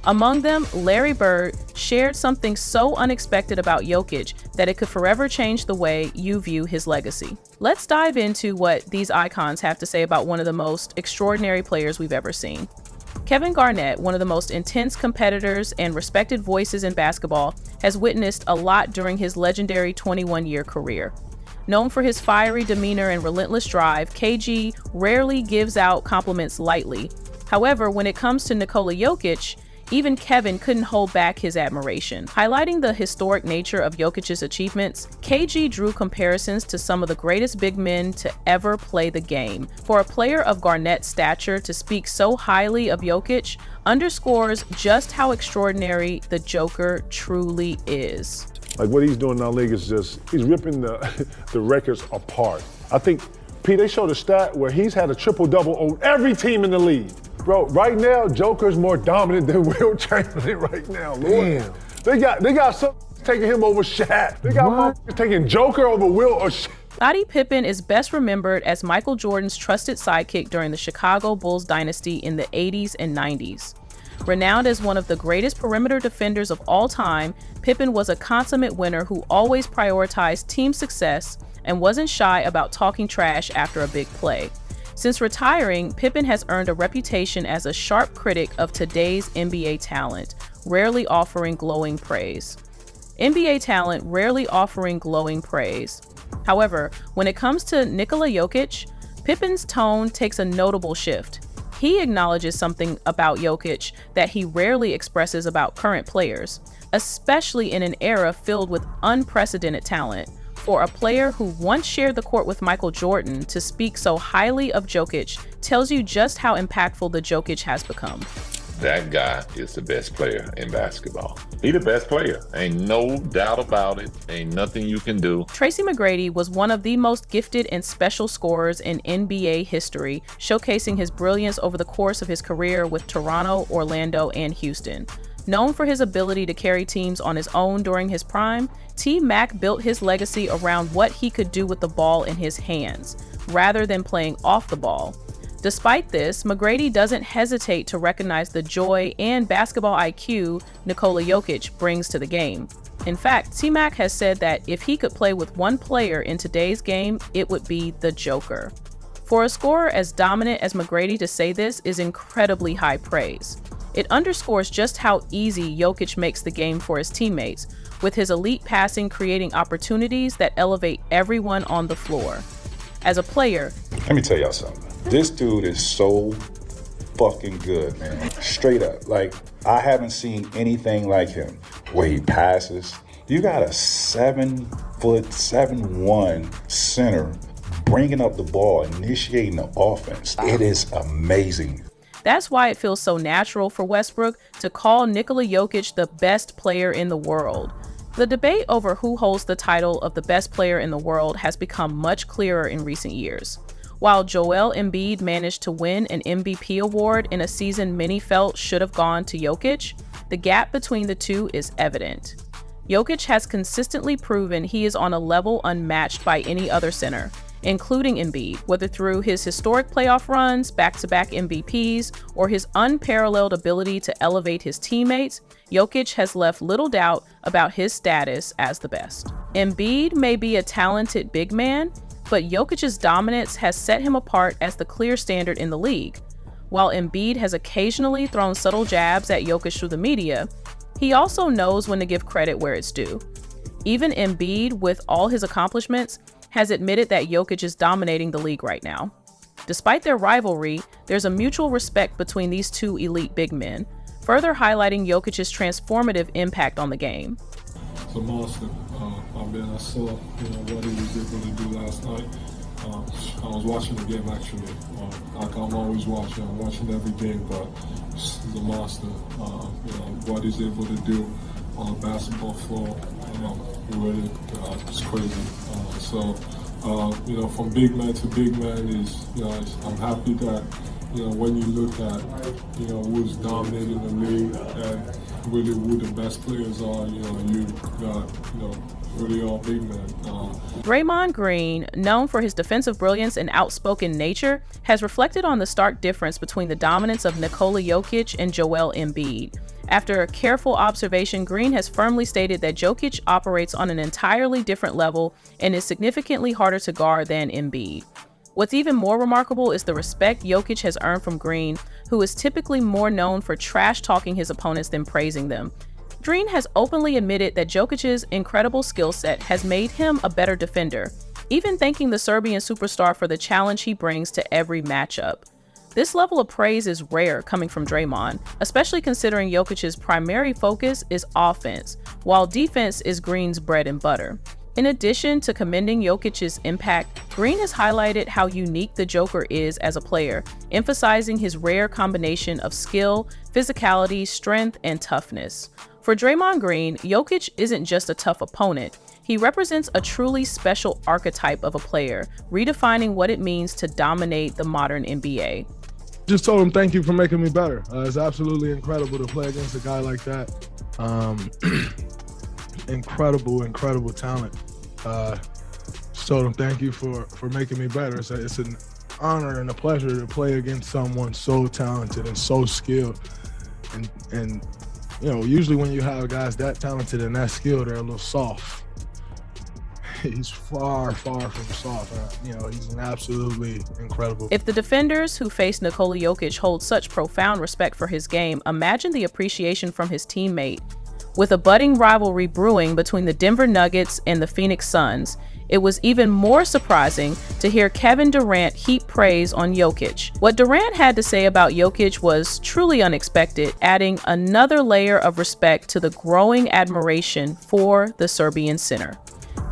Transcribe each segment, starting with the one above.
Among them, Larry Bird shared something so unexpected about Jokić that it could forever change the way you view his legacy. Let's dive into what these icons have to say about one of the most extraordinary players we've ever seen. Kevin Garnett, one of the most intense competitors and respected voices in basketball, has witnessed a lot during his legendary 21-year career. Known for his fiery demeanor and relentless drive, KG rarely gives out compliments lightly. However, when it comes to Nikola Jokić, even Kevin couldn't hold back his admiration. Highlighting the historic nature of Jokic's achievements, KG drew comparisons to some of the greatest big men to ever play the game. For a player of Garnett's stature to speak so highly of Jokić underscores just how extraordinary the Joker truly is. Like what he's doing in our league is he's ripping the records apart. I think, Pete, they showed a stat where he's had a triple-double on every team in the league. Bro, right now, Joker's more dominant than Will Chamberlain right now, Lord. Damn. They got some taking him over Shaq. They got taking Joker over Will or Shaq. Scottie Pippen is best remembered as Michael Jordan's trusted sidekick during the Chicago Bulls dynasty in the 80s and 90s. Renowned as one of the greatest perimeter defenders of all time, Pippen was a consummate winner who always prioritized team success and wasn't shy about talking trash after a big play. Since retiring, Pippen has earned a reputation as a sharp critic of today's NBA talent, rarely offering glowing praise. However, when it comes to Nikola Jokić, Pippen's tone takes a notable shift. He acknowledges something about Jokić that he rarely expresses about current players, especially in an era filled with unprecedented talent. For a player who once shared the court with Michael Jordan to speak so highly of Jokić tells you just how impactful the Jokić has become. That guy is the best player in basketball. He the best player. Ain't no doubt about it. Ain't nothing you can do. Tracy McGrady was one of the most gifted and special scorers in NBA history, showcasing his brilliance over the course of his career with Toronto, Orlando, and Houston. Known for his ability to carry teams on his own during his prime, T-Mac built his legacy around what he could do with the ball in his hands, rather than playing off the ball. Despite this, McGrady doesn't hesitate to recognize the joy and basketball IQ Nikola Jokić brings to the game. In fact, T-Mac has said that if he could play with one player in today's game, it would be the Joker. For a scorer as dominant as McGrady to say this is incredibly high praise. It underscores just how easy Jokić makes the game for his teammates, with his elite passing creating opportunities that elevate everyone on the floor. As a player, let me tell y'all something. This dude is so fucking good, man. Straight up. Like, I haven't seen anything like him. Where he passes. You got a 7'1" center bringing up the ball, initiating the offense. It is amazing. That's why it feels so natural for Westbrook to call Nikola Jokić the best player in the world. The debate over who holds the title of the best player in the world has become much clearer in recent years. While Joel Embiid managed to win an MVP award in a season many felt should have gone to Jokić, the gap between the two is evident. Jokić has consistently proven he is on a level unmatched by any other center, including Embiid, whether through his historic playoff runs, back-to-back MVPs, or his unparalleled ability to elevate his teammates. Jokić has left little doubt about his status as the best. Embiid may be a talented big man, but Jokic's dominance has set him apart as the clear standard in the league. While Embiid has occasionally thrown subtle jabs at Jokić through the media, he also knows when to give credit where it's due. Even Embiid, with all his accomplishments, has admitted that Jokić is dominating the league right now. Despite their rivalry, there's a mutual respect between these two elite big men, further highlighting Jokic's transformative impact on the game. It's a monster. I saw what he was able to do last night. I was watching the game actually. Like I'm always watching. I'm watching every game, but he's a monster. What he's able to do on the basketball floor, really, it's crazy. From big man to big man I'm happy that when you look at who's dominating the league and really who the best players are, you got really all big men. Draymond Green, known for his defensive brilliance and outspoken nature, has reflected on the stark difference between the dominance of Nikola Jokić and Joel Embiid. After a careful observation, Green has firmly stated that Jokić operates on an entirely different level and is significantly harder to guard than Embiid. What's even more remarkable is the respect Jokić has earned from Green, who is typically more known for trash-talking his opponents than praising them. Green has openly admitted that Jokic's incredible skill set has made him a better defender, even thanking the Serbian superstar for the challenge he brings to every matchup. This level of praise is rare coming from Draymond, especially considering Jokic's primary focus is offense, while defense is Green's bread and butter. In addition to commending Jokic's impact, Green has highlighted how unique the Joker is as a player, emphasizing his rare combination of skill, physicality, strength, and toughness. For Draymond Green, Jokić isn't just a tough opponent. He represents a truly special archetype of a player, redefining what it means to dominate the modern NBA. Just told him thank you for making me better. It's absolutely incredible to play against a guy like that. Incredible talent. Just told him thank you for making me better. It's an honor and a pleasure to play against someone so talented and so skilled. And you know, usually when you have guys that talented and that skilled, they're a little soft. He's far from soft. You know, he's absolutely incredible. If the defenders who face Nikola Jokić hold such profound respect for his game, imagine the appreciation from his teammate. With a budding rivalry brewing between the Denver Nuggets and the Phoenix Suns, it was even more surprising to hear Kevin Durant heap praise on Jokić. What Durant had to say about Jokić was truly unexpected, adding another layer of respect to the growing admiration for the Serbian center.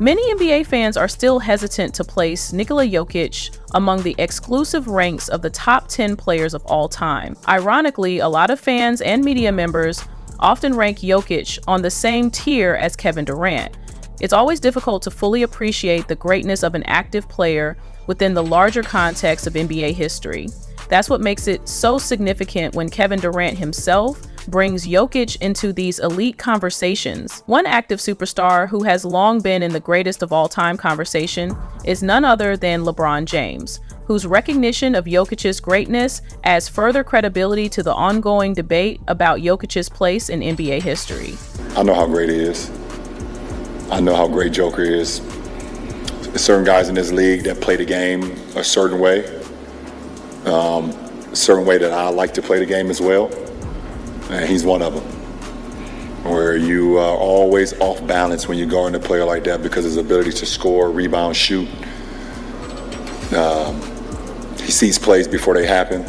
Many NBA fans are still hesitant to place Nikola Jokić among the exclusive ranks of the top 10 players of all time. Ironically, a lot of fans and media members often rank Jokić on the same tier as Kevin Durant. It's always difficult to fully appreciate the greatness of an active player within the larger context of NBA history. That's what makes it so significant when Kevin Durant himself brings Jokić into these elite conversations. One active superstar who has long been in the greatest of all time conversation is none other than LeBron James, whose recognition of Jokic's greatness adds further credibility to the ongoing debate about Jokic's place in NBA history. I know how great he is. I know how great Joker is. There's certain guys in this league that play the game a certain way that I like to play the game as well. And he's one of them, where you are always off balance when you guard a player like that because of his ability to score, rebound, shoot. He sees plays before they happen.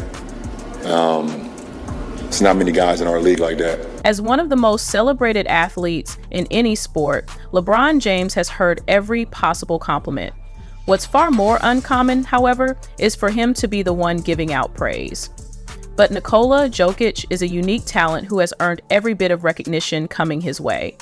There's not many guys in our league like that. As one of the most celebrated athletes in any sport, LeBron James has heard every possible compliment. What's far more uncommon, however, is for him to be the one giving out praise. But Nikola Jokić is a unique talent who has earned every bit of recognition coming his way.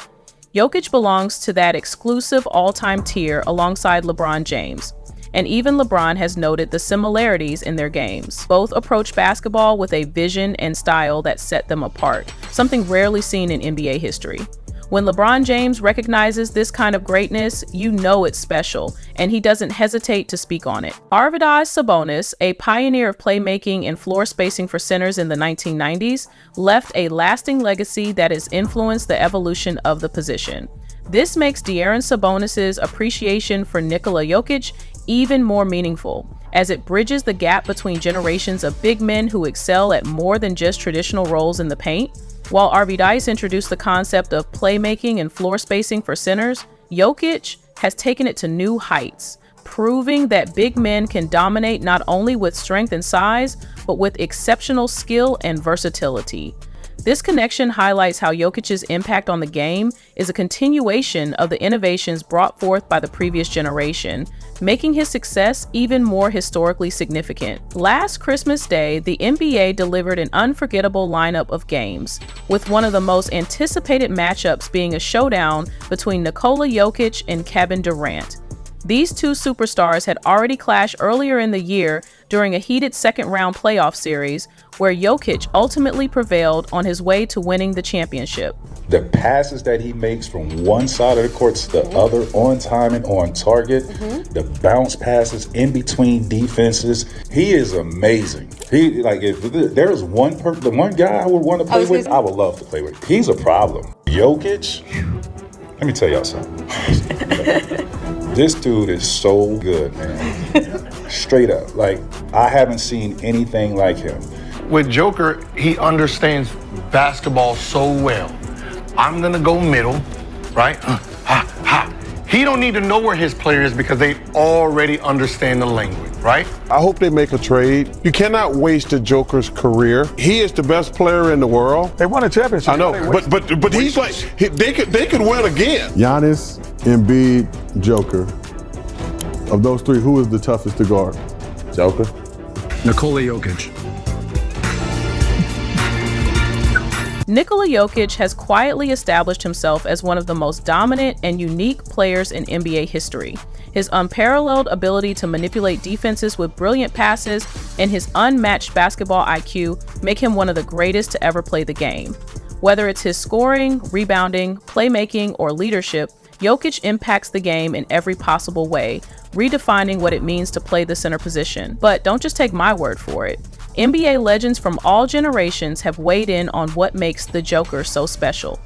Jokić belongs to that exclusive all-time tier alongside LeBron James. And even LeBron has noted the similarities in their games. Both approach basketball with a vision and style that set them apart, something rarely seen in NBA history. When LeBron James recognizes this kind of greatness, you know it's special, and he doesn't hesitate to speak on it. Arvydas Sabonis, a pioneer of playmaking and floor spacing for centers in the 1990s, left a lasting legacy that has influenced the evolution of the position. This makes De'Aaron Sabonis' appreciation for Nikola Jokić even more meaningful, as it bridges the gap between generations of big men who excel at more than just traditional roles in the paint. While Arvydas introduced the concept of playmaking and floor spacing for centers, Jokić has taken it to new heights, proving that big men can dominate not only with strength and size, but with exceptional skill and versatility. This connection highlights how Jokic's impact on the game is a continuation of the innovations brought forth by the previous generation, making his success even more historically significant. Last Christmas Day, the NBA delivered an unforgettable lineup of games, with one of the most anticipated matchups being a showdown between Nikola Jokić and Kevin Durant. These two superstars had already clashed earlier in the year during a heated second-round playoff series where Jokić ultimately prevailed on his way to winning the championship. The passes that he makes from one side of the court to the other, on time and on target, the bounce passes in between defenses, he is amazing. He, like, if there's the one guy I would want to play with, I would love to play with. He's a problem. Jokić, let me tell y'all something. This dude is so good, man. Straight up. Like, I haven't seen anything like him. With Joker, he understands basketball so well. I'm gonna go middle, right? He don't need to know where his player is because they already understand the language, right? I hope they make a trade. You cannot waste a Joker's career. He is the best player in the world. They won a championship. I know, but he's like, they could win again. Giannis, Embiid, Joker. Of those three, who is the toughest to guard? Joker. Nikola Jokić. Nikola Jokić has quietly established himself as one of the most dominant and unique players in NBA history. His unparalleled ability to manipulate defenses with brilliant passes and his unmatched basketball IQ make him one of the greatest to ever play the game. Whether it's his scoring, rebounding, playmaking, or leadership, Jokić impacts the game in every possible way, redefining what it means to play the center position. But don't just take my word for it. NBA legends from all generations have weighed in on what makes the Joker so special,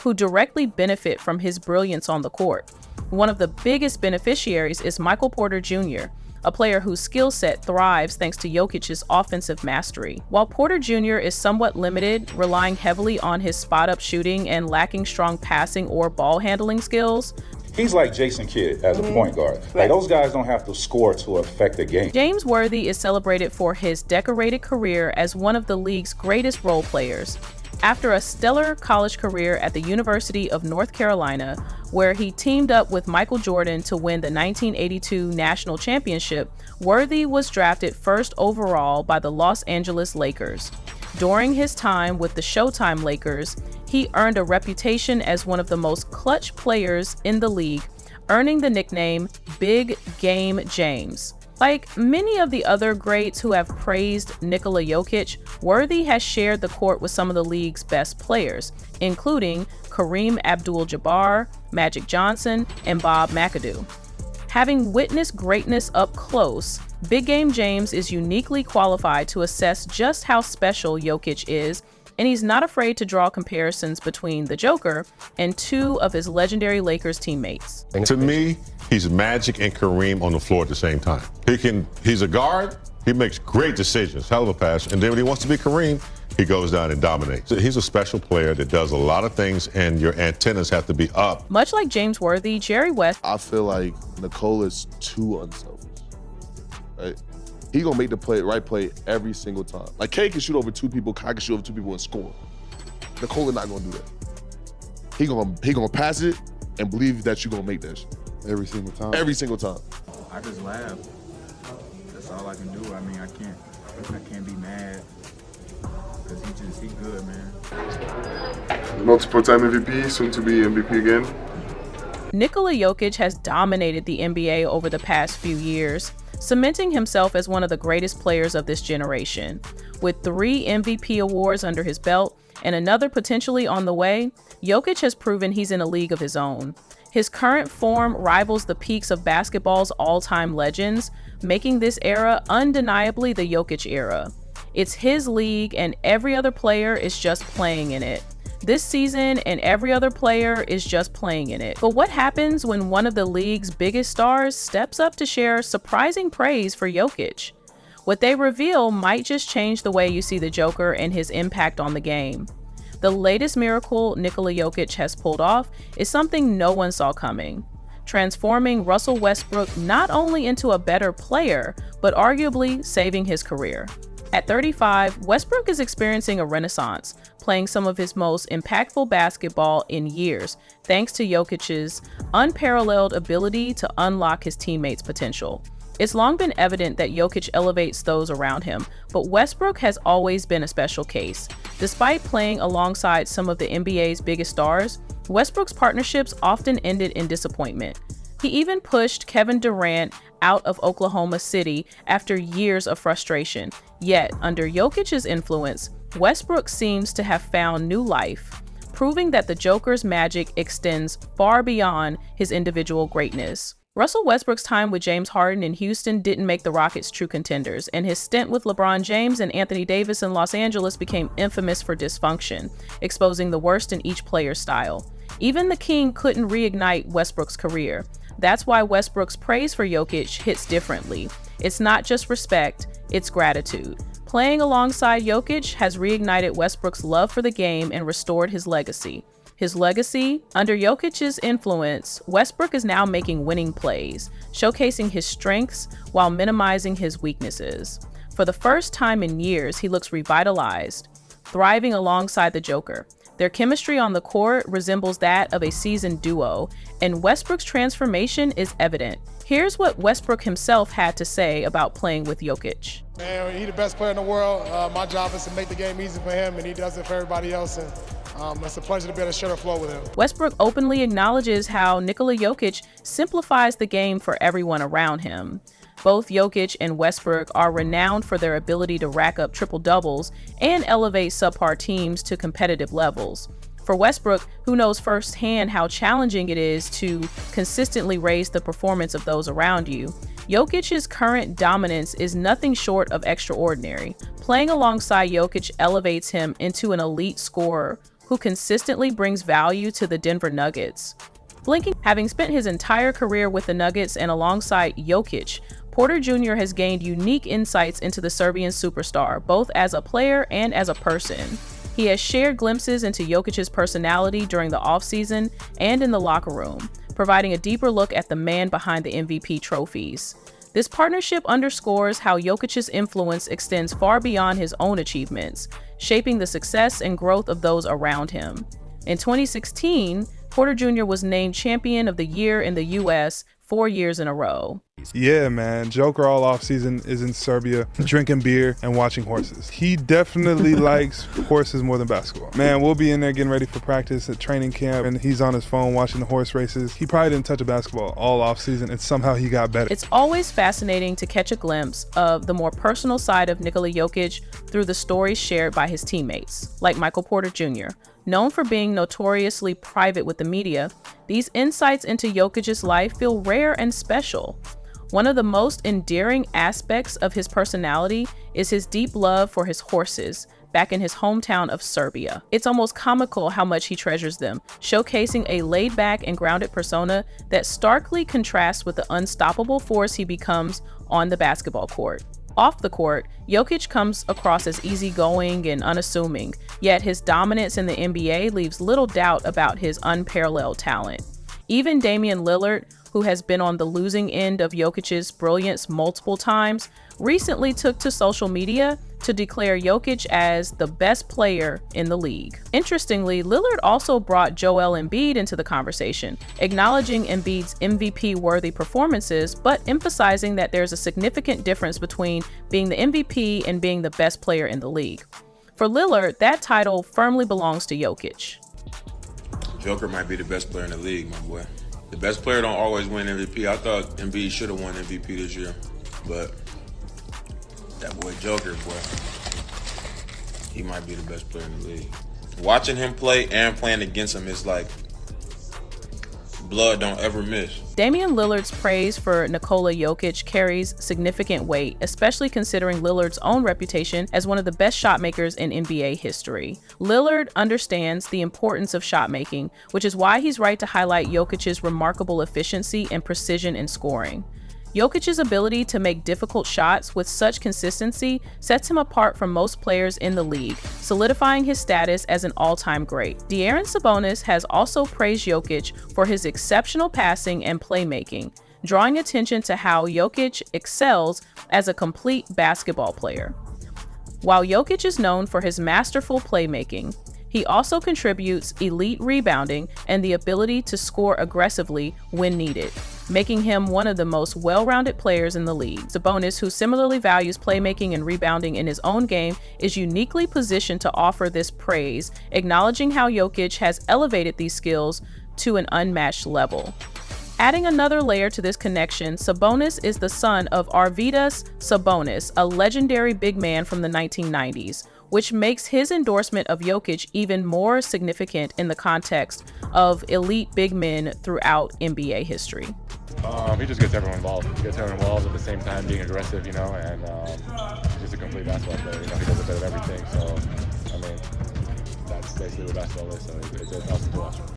who directly benefit from his brilliance on the court. One of the biggest beneficiaries is Michael Porter Jr., a player whose skill set thrives thanks to Jokic's offensive mastery. While Porter Jr. is somewhat limited, relying heavily on his spot-up shooting and lacking strong passing or ball handling skills, he's like Jason Kidd as a point guard. Like, those guys don't have to score to affect the game. James Worthy is celebrated for his decorated career as one of the league's greatest role players. After a stellar college career at the University of North Carolina, where he teamed up with Michael Jordan to win the 1982 national championship, Worthy was drafted first overall by the Los Angeles Lakers. During his time with the Showtime Lakers, he earned a reputation as one of the most clutch players in the league, earning the nickname Big Game James. Like many of the other greats who have praised Nikola Jokić, Worthy has shared the court with some of the league's best players, including Kareem Abdul-Jabbar, Magic Johnson, and Bob McAdoo. Having witnessed greatness up close, Big Game James is uniquely qualified to assess just how special Jokić is, and he's not afraid to draw comparisons between the Joker and two of his legendary Lakers teammates. To me, he's Magic and Kareem on the floor at the same time. He's a guard, he makes great decisions, hell of a pass, and then when he wants to be Kareem, he goes down and dominates. He's a special player that does a lot of things, and your antennas have to be up. Much like James Worthy, Jerry West, I feel like Nikola's too unselfish, right? He gonna make the right play every single time. Like, K can shoot over two people, Kai can shoot over two people and score. Nikola not gonna do that. He gonna pass it and believe that you're gonna make that shit. Every single time. Every single time. I just laugh. That's all I can do. I mean, I can't be mad. Because he good, man. Multiple-time MVP, soon to be MVP again. Nikola Jokić has dominated the NBA over the past few years, cementing himself as one of the greatest players of this generation. With 3 MVP awards under his belt and another potentially on the way, Jokić has proven he's in a league of his own. His current form rivals the peaks of basketball's all-time legends, making this era undeniably the Jokić era. It's his league and every other player is just playing in it. This season and every other player is just playing in it. But what happens when one of the league's biggest stars steps up to share surprising praise for Jokić? What they reveal might just change the way you see the Joker and his impact on the game. The latest miracle Nikola Jokić has pulled off is something no one saw coming, transforming Russell Westbrook not only into a better player, but arguably saving his career. At 35, Westbrook is experiencing a renaissance, playing some of his most impactful basketball in years, thanks to Jokic's unparalleled ability to unlock his teammates' potential. It's long been evident that Jokić elevates those around him, but Westbrook has always been a special case. Despite playing alongside some of the NBA's biggest stars, Westbrook's partnerships often ended in disappointment. He even pushed Kevin Durant out of Oklahoma City after years of frustration. Yet, under Jokic's influence, Westbrook seems to have found new life, proving that the Joker's magic extends far beyond his individual greatness. Russell Westbrook's time with James Harden in Houston didn't make the Rockets true contenders, and his stint with LeBron James and Anthony Davis in Los Angeles became infamous for dysfunction, exposing the worst in each player's style. Even the King couldn't reignite Westbrook's career. That's why Westbrook's praise for Jokic hits differently. It's not just respect, it's gratitude. Playing alongside Jokic has reignited Westbrook's love for the game and restored his legacy. Under Jokic's influence, Westbrook is now making winning plays, showcasing his strengths while minimizing his weaknesses. For the first time in years, he looks revitalized, thriving alongside the Joker. Their chemistry on the court resembles that of a seasoned duo, and Westbrook's transformation is evident. Here's what Westbrook himself had to say about playing with Jokic. Man, he's the best player in the world. My job is to make the game easy for him, and he does it for everybody else. And it's a pleasure to be able to share the floor with him. Westbrook openly acknowledges how Nikola Jokic simplifies the game for everyone around him. Both Jokic and Westbrook are renowned for their ability to rack up triple-doubles and elevate subpar teams to competitive levels. For Westbrook, who knows firsthand how challenging it is to consistently raise the performance of those around you, Jokic's current dominance is nothing short of extraordinary. Playing alongside Jokic elevates him into an elite scorer who consistently brings value to the Denver Nuggets. Having spent his entire career with the Nuggets and alongside Jokic, Porter Jr. has gained unique insights into the Serbian superstar, both as a player and as a person. He has shared glimpses into Jokic's personality during the offseason and in the locker room, providing a deeper look at the man behind the MVP trophies. This partnership underscores how Jokic's influence extends far beyond his own achievements, shaping the success and growth of those around him. In 2016, Porter Jr. was named Champion of the Year in the U.S. 4 years in a row. Yeah, man. Joker all offseason is in Serbia, drinking beer and watching horses. He definitely likes horses more than basketball. Man, we'll be in there getting ready for practice at training camp, and he's on his phone watching the horse races. He probably didn't touch a basketball all offseason, and somehow he got better. It's always fascinating to catch a glimpse of the more personal side of Nikola Jokic through the stories shared by his teammates, like Michael Porter Jr. Known for being notoriously private with the media, these insights into Jokic's life feel rare and special. One of the most endearing aspects of his personality is his deep love for his horses back in his hometown of Serbia. It's almost comical how much he treasures them, showcasing a laid-back and grounded persona that starkly contrasts with the unstoppable force he becomes on the basketball court. Off the court, Jokic comes across as easygoing and unassuming, yet his dominance in the NBA leaves little doubt about his unparalleled talent. Even Damian Lillard, who has been on the losing end of Jokic's brilliance multiple times, recently took to social media to declare Jokic as the best player in the league. Interestingly, Lillard also brought Joel Embiid into the conversation, acknowledging Embiid's MVP-worthy performances, but emphasizing that there's a significant difference between being the MVP and being the best player in the league. For Lillard, that title firmly belongs to Jokic. Joker might be the best player in the league, my boy. The best player don't always win MVP. I thought Embiid should have won MVP this year, but that boy Joker, boy, he might be the best player in the league. Watching him play and playing against him is like blood don't ever miss. Damian Lillard's praise for Nikola Jokic carries significant weight, especially considering Lillard's own reputation as one of the best shot makers in NBA history. Lillard understands the importance of shot making, which is why he's right to highlight Jokic's remarkable efficiency and precision in scoring. Jokic's ability to make difficult shots with such consistency sets him apart from most players in the league, solidifying his status as an all-time great. De'Aaron Sabonis has also praised Jokic for his exceptional passing and playmaking, drawing attention to how Jokic excels as a complete basketball player. While Jokic is known for his masterful playmaking, he also contributes elite rebounding and the ability to score aggressively when needed, making him one of the most well-rounded players in the league. Sabonis, who similarly values playmaking and rebounding in his own game, is uniquely positioned to offer this praise, acknowledging how Jokic has elevated these skills to an unmatched level. Adding another layer to this connection, Sabonis is the son of Arvydas Sabonis, a legendary big man from the 1990s, which makes his endorsement of Jokić even more significant in the context of elite big men throughout NBA history. He just gets everyone involved. He gets everyone involved at the same time being aggressive, you know, and he's just a complete basketball player. You know, he does a bit of everything. So, I mean, that's basically what basketball is. So it's awesome.